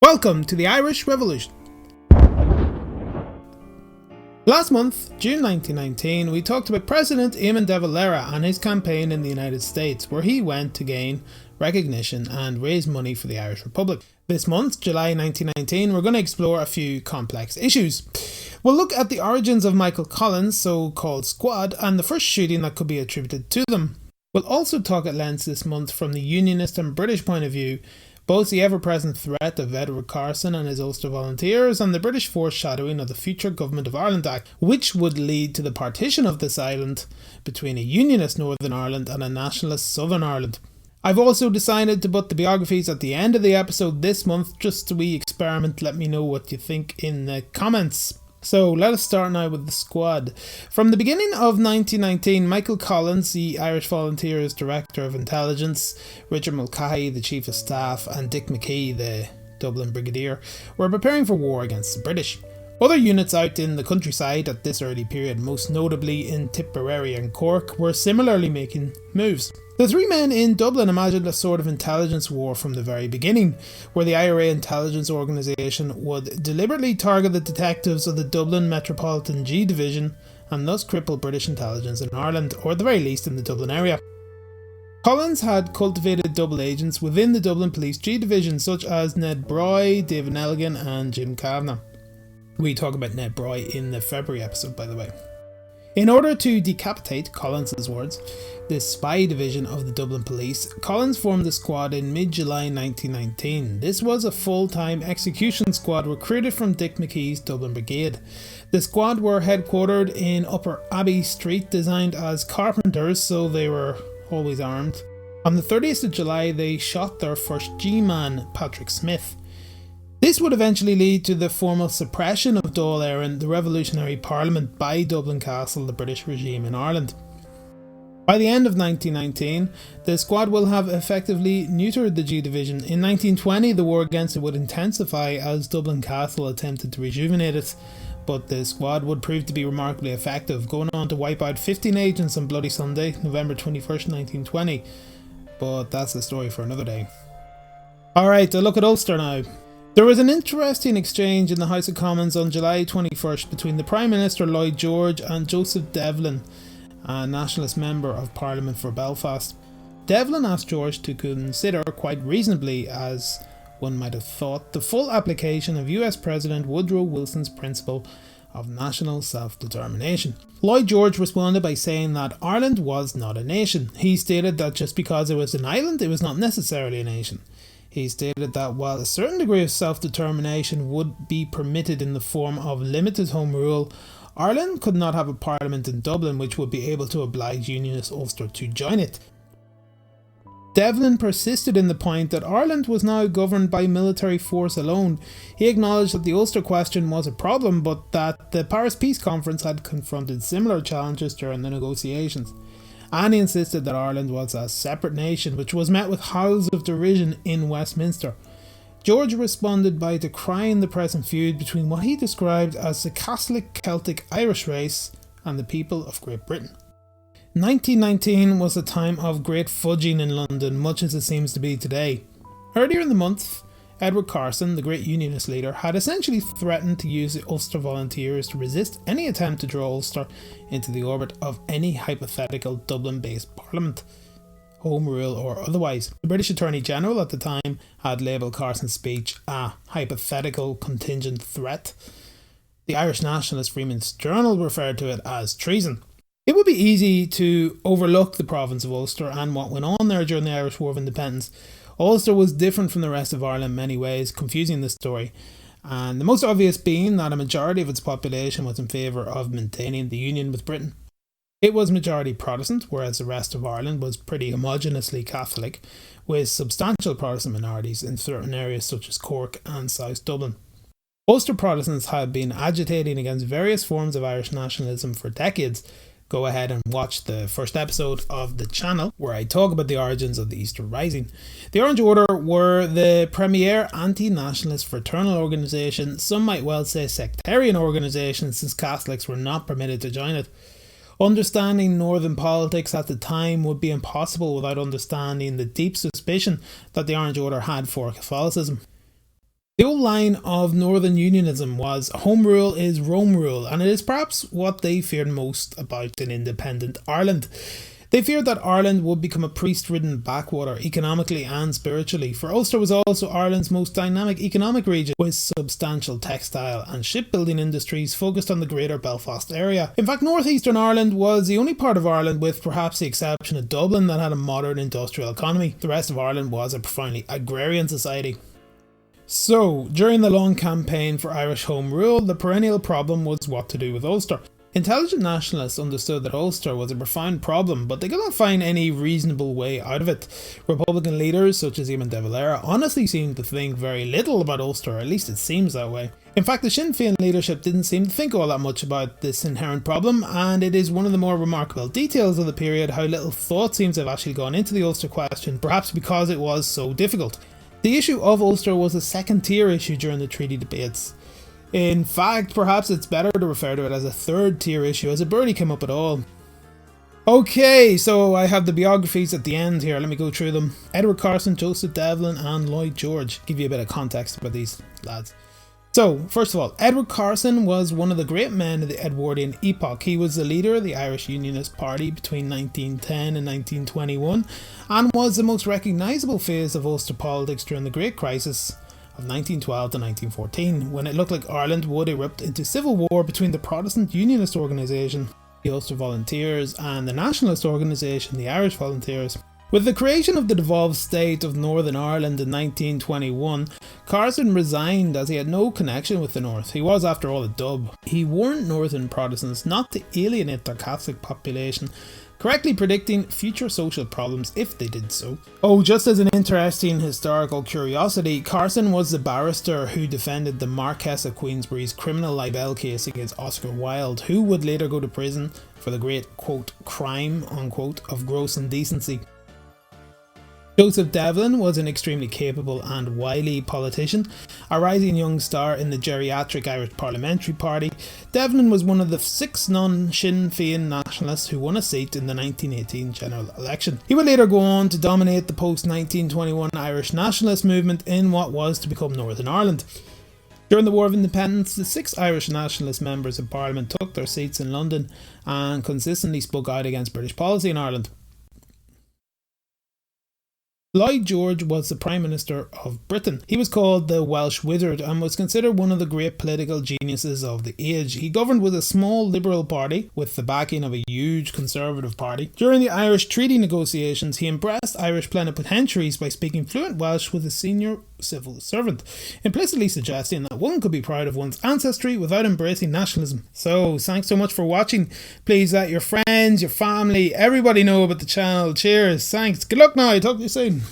Welcome to the Irish Revolution. Last month, June 1919, we talked about President Eamon de Valera and his campaign in the United States, where he went to gain recognition and raise money for the Irish Republic. This month, July 1919, we're going to explore a few complex issues. We'll look at the origins of Michael Collins' so-called squad and the first shooting that could be attributed to them. We'll also talk at length this month from the Unionist and British point of view, both the ever-present threat of Edward CARSON and his Ulster Volunteers and the British foreshadowing of the future Government of Ireland Act, which would lead to the partition of this island between a Unionist Northern Ireland and a nationalist Southern Ireland. I've also decided to put the biographies at the end of the episode this month, just a wee experiment. Let me know what you think in the comments. So let us start now with the squad. From the beginning of 1919, Michael Collins, the Irish Volunteers Director of Intelligence, Richard Mulcahy, the Chief of Staff, and Dick McKee, the Dublin Brigadier, were preparing for war against the British. Other units out in the countryside at this early period, most notably in Tipperary and Cork, were similarly making moves. The three men in Dublin imagined a sort of intelligence war from the very beginning, where the IRA intelligence organisation would deliberately target the detectives of the Dublin Metropolitan G Division and thus cripple British intelligence in Ireland, or at the very least in the Dublin area. Collins had cultivated double agents within the Dublin Police G Division, such as Ned Broy, David Nelligan and Jim Kavanagh. We talk about Ned Broy in the February episode, by the way. In order to decapitate, Collins' words, this spy division of the Dublin Police, Collins formed the squad in mid-July 1919. This was a full-time execution squad recruited from Dick McKee's Dublin Brigade. The squad were headquartered in Upper Abbey Street, designed as carpenters, so they were always armed. On the 30th of July, they shot their first G-man, Patrick Smith. This would eventually lead to the formal suppression of Dáil Éireann, the revolutionary parliament, by Dublin Castle, the British regime in Ireland. By the end of 1919, the squad will have effectively neutered the G Division. In 1920, the war against it would intensify as Dublin Castle attempted to rejuvenate it, but the squad would prove to be remarkably effective, going on to wipe out 15 agents on Bloody Sunday, November 21st, 1920. But that's a story for another day. Alright, a look at Ulster now. There was an interesting exchange in the House of Commons on July 21st between the Prime Minister Lloyd George and Joseph Devlin, a nationalist member of Parliament for Belfast. Devlin asked George to consider, quite reasonably as one might have thought, the full application of US President Woodrow Wilson's principle of national self-determination. Lloyd George responded by saying that Ireland was not a nation. He stated that just because it was an island, it was not necessarily a nation. He stated that while a certain degree of self-determination would be permitted in the form of limited home rule, Ireland could not have a parliament in Dublin which would be able to oblige Unionist Ulster to join it. Devlin persisted in the point that Ireland was now governed by military force alone. He acknowledged that the Ulster question was a problem, but that the Paris Peace Conference had confronted similar challenges during the negotiations. And he insisted that Ireland was a separate nation, which was met with howls of derision in Westminster. George responded by decrying the present feud between what he described as the Catholic Celtic Irish race and the people of Great Britain. 1919 was a time of great fudging in London, much as it seems to be today. Earlier in the month, Edward CARSON, the great Unionist leader, had essentially threatened to use the Ulster Volunteers to resist any attempt to draw Ulster into the orbit of any hypothetical Dublin-based parliament, home rule or otherwise. The British Attorney General at the time had labelled CARSON's speech a hypothetical contingent threat. The Irish nationalist Freeman's Journal referred to it as treason. It would be easy to overlook the province of Ulster and what went on there during the Irish War of Independence. Ulster was different from the rest of Ireland in many ways, confusing the story, and the most obvious being that a majority of its population was in favour of maintaining the union with Britain. It was majority Protestant, whereas the rest of Ireland was pretty homogeneously Catholic, with substantial Protestant minorities in certain areas such as Cork and South Dublin. Ulster Protestants had been agitating against various forms of Irish nationalism for decades. Go ahead and watch the first episode of the channel where I talk about the origins of the Easter Rising. The Orange Order were the premier anti-nationalist fraternal organisation, some might well say sectarian organisation, since Catholics were not permitted to join it. Understanding northern politics at the time would be impossible without understanding the deep suspicion that the Orange Order had for Catholicism. The old line of Northern Unionism was "Home rule is Rome rule," and it is perhaps what they feared most about in independent Ireland. They feared that Ireland would become a priest-ridden backwater economically and spiritually, for Ulster was also Ireland's most dynamic economic region, with substantial textile and shipbuilding industries focused on the greater Belfast area. In fact, northeastern Ireland was the only part of Ireland, with perhaps the exception of Dublin, that had a modern industrial economy. The rest of Ireland was a profoundly agrarian society. So, during the long campaign for Irish Home Rule, the perennial problem was what to do with Ulster. Intelligent nationalists understood that Ulster was a profound problem, but they could not find any reasonable way out of it. Republican leaders such as Éireann de Valera honestly seemed to think very little about Ulster, or at least it seems that way. In fact, the Sinn Fein leadership didn't seem to think all that much about this inherent problem, and it is one of the more remarkable details of the period how little thought seems to have actually gone into the Ulster question, perhaps because it was so difficult. The issue of Ulster was a second-tier issue during the treaty debates. In fact, perhaps it's better to refer to it as a third-tier issue, as it barely came up at all. Okay, so I have the biographies at the end here. Let me go through them. Edward Carson, Joseph Devlin and Lloyd George. Give you a bit of context about these lads. So, first of all, Edward Carson was one of the great men of the Edwardian epoch. He was the leader of the Irish Unionist Party between 1910 and 1921 and was the most recognisable phase of Ulster politics during the Great Crisis of 1912 to 1914, when it looked like Ireland would erupt into civil war between the Protestant Unionist organisation, the Ulster Volunteers, and the nationalist organisation, the Irish Volunteers. With the creation of the devolved state of Northern Ireland in 1921, Carson resigned as he had no connection with the North. He was, after all, a dub. He warned Northern Protestants not to alienate their Catholic population, correctly predicting future social problems if they did so. Oh, just as an interesting historical curiosity, Carson was the barrister who defended the Marquess of Queensberry's criminal libel case against Oscar Wilde, who would later go to prison for the great, quote, crime, unquote, of gross indecency. Joseph Devlin was an extremely capable and wily politician, a rising young star in the geriatric Irish Parliamentary Party. Devlin was one of the 6 non-Sinn Féin nationalists who won a seat in the 1918 general election. He would later go on to dominate the post-1921 Irish nationalist movement in what was to become Northern Ireland. During the War of Independence, the 6 Irish nationalist members of Parliament took their seats in London and consistently spoke out against British policy in Ireland. Lloyd George was the Prime Minister of Britain. He was called the Welsh Wizard and was considered one of the great political geniuses of the age. He governed with a small Liberal party with the backing of a huge Conservative party. During the Irish treaty negotiations, he impressed Irish plenipotentiaries by speaking fluent Welsh with a senior civil servant, implicitly suggesting that one could be proud of one's ancestry without embracing nationalism. So, thanks so much for watching. Please let your friends, your family, everybody know about the channel. Cheers, thanks, good luck now, talk to you soon.